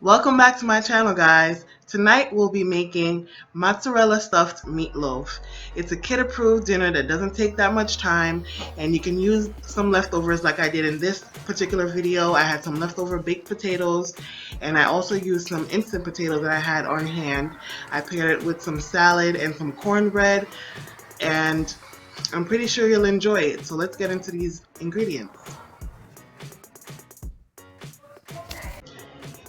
Welcome back to my channel, guys. Tonight we'll be making mozzarella stuffed meatloaf. It's a kid-approved dinner that doesn't take that much time, and you can use some leftovers like I did in this particular video. I had some leftover baked potatoes, and I also used some instant potatoes that I had on hand. I paired it with some salad and some cornbread, and I'm pretty sure you'll enjoy it. So let's get into these ingredients.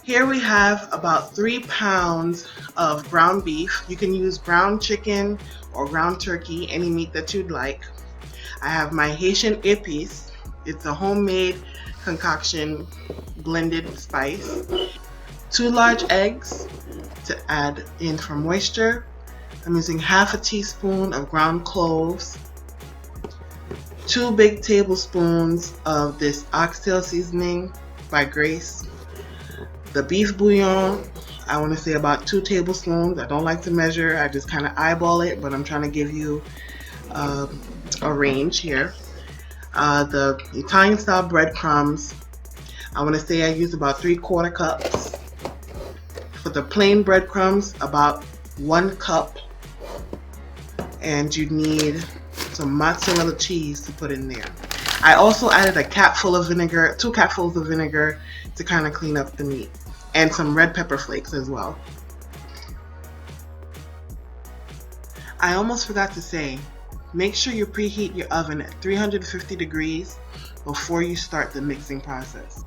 Here we have about 3 pounds of ground beef. You can use ground chicken or ground turkey, any meat that you'd like. I have my Haitian épice. It's a homemade concoction blended spice. 2 large eggs to add in for moisture. I'm using half a teaspoon of ground cloves. 2 big tablespoons of this oxtail seasoning by Grace. The beef bouillon, I want to say about 2 tablespoons. I don't like to measure, I just kind of eyeball it, but I'm trying to give you a range here. The Italian style breadcrumbs, I want to say I use about 3/4 cups. For the plain breadcrumbs, about 1 cup. And you need some mozzarella cheese to put in there. I also added a capful of vinegar, 2 capfuls of vinegar to kind of clean up the meat, and some red pepper flakes as well. I almost forgot to say, make sure you preheat your oven at 350 degrees before you start the mixing process.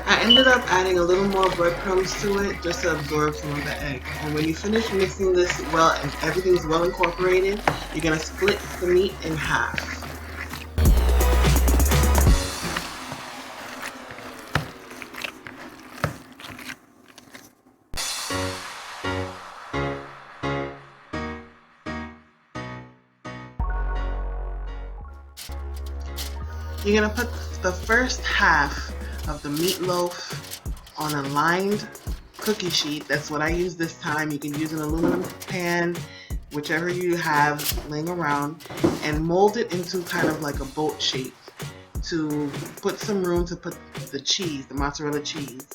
I ended up adding a little more breadcrumbs to it just to absorb some of the egg. And when you finish mixing this well and everything's well incorporated, you're going to split the meat in half. You're going to put the first half of the meatloaf on a lined cookie sheet. That's what I use this time. You can use an aluminum pan, whichever you have laying around, and mold it into kind of like a boat shape to put some room to put the cheese, the mozzarella cheese.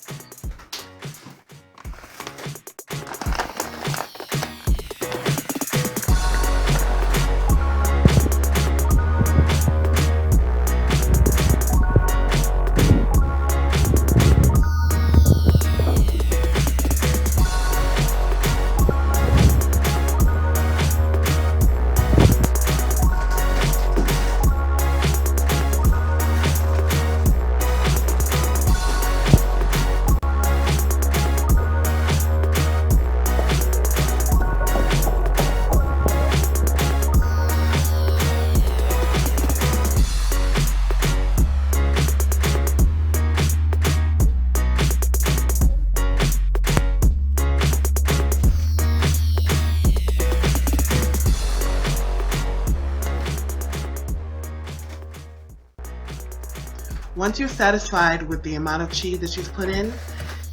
Once you're satisfied with the amount of cheese that you've put in,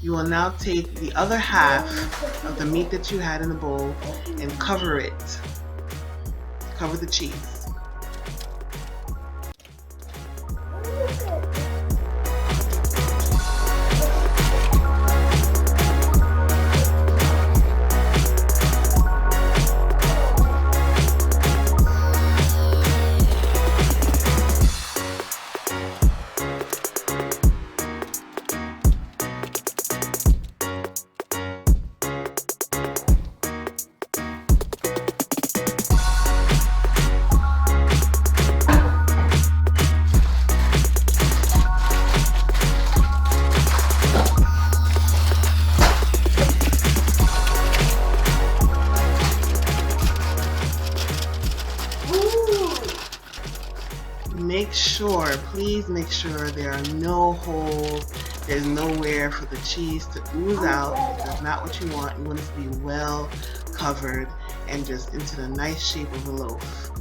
you will now take the other half of the meat that you had in the bowl and cover it. Cover the cheese. please make sure there are no holes. There's nowhere for the cheese to ooze out. That's not what you want. You want it to be well covered and just into the nice shape of a loaf.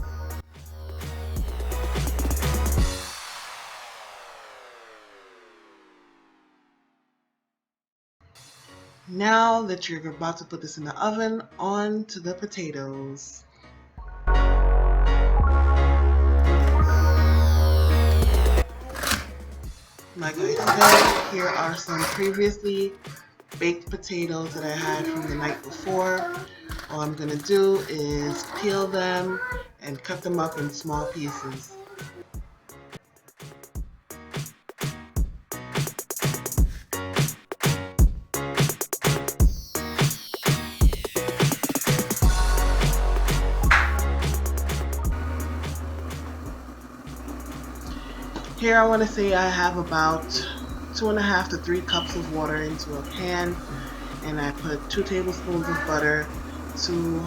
Now that you're about to put this in the oven, on to the potatoes. Like I said, here are some previously baked potatoes that I had from the night before. All I'm going to do is peel them and cut them up in small pieces. Here I want to say I have about 2.5 to 3 cups of water into a pan, and I put 2 tablespoons of butter to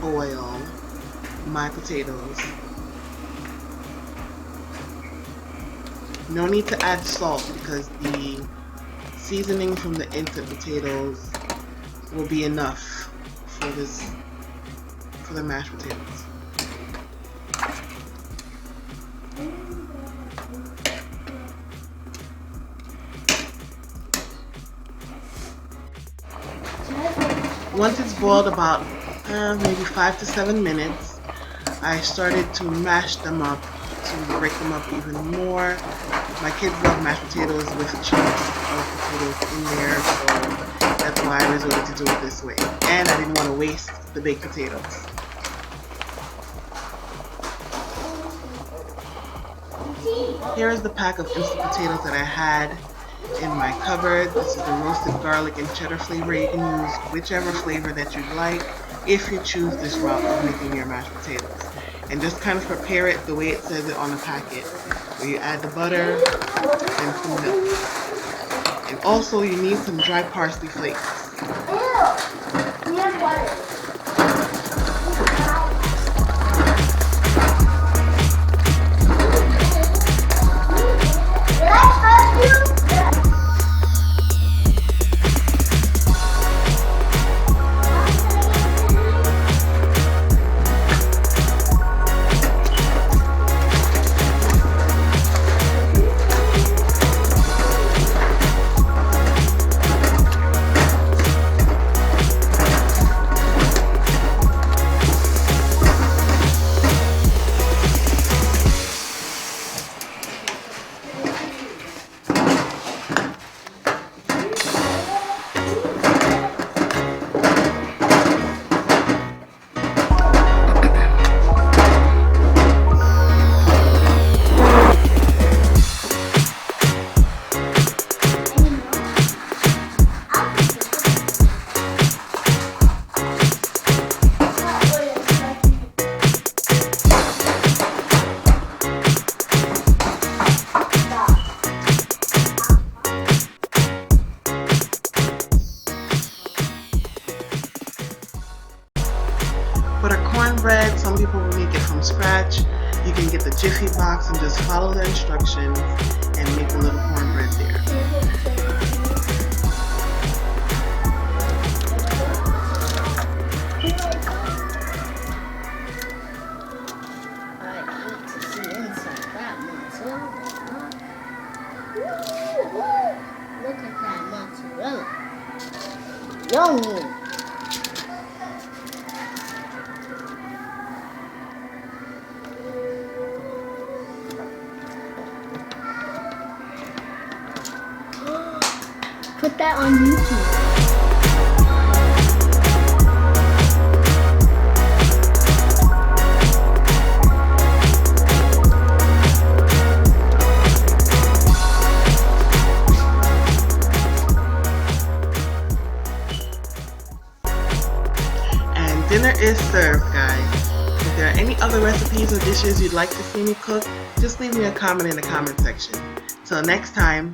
boil my potatoes. No need to add salt because the seasoning from the instant potatoes will be enough for the mashed potatoes. Once it's boiled about maybe 5 to 7 minutes, I started to mash them up to break them up even more. My kids love mashed potatoes with chunks of potatoes in there, so that's why I resorted to do it this way. And I didn't want to waste the baked potatoes. Here is the pack of instant potatoes that I had in my cupboard. This is the roasted garlic and cheddar flavor. You can use whichever flavor that you'd like if you choose this route of making your mashed potatoes. And just kind of prepare it the way it says it on the packet, where you add the butter and some milk. And also you need some dry parsley flakes. Cornbread, some people will make it from scratch. You can get the Jiffy box and just follow the instructions and make a little cornbread there. Look at that mozzarella. Yummy. Put that on YouTube. And dinner is served, guys. If there are any other recipes or dishes you'd like to see me cook, just leave me a comment in the comment section. Till next time.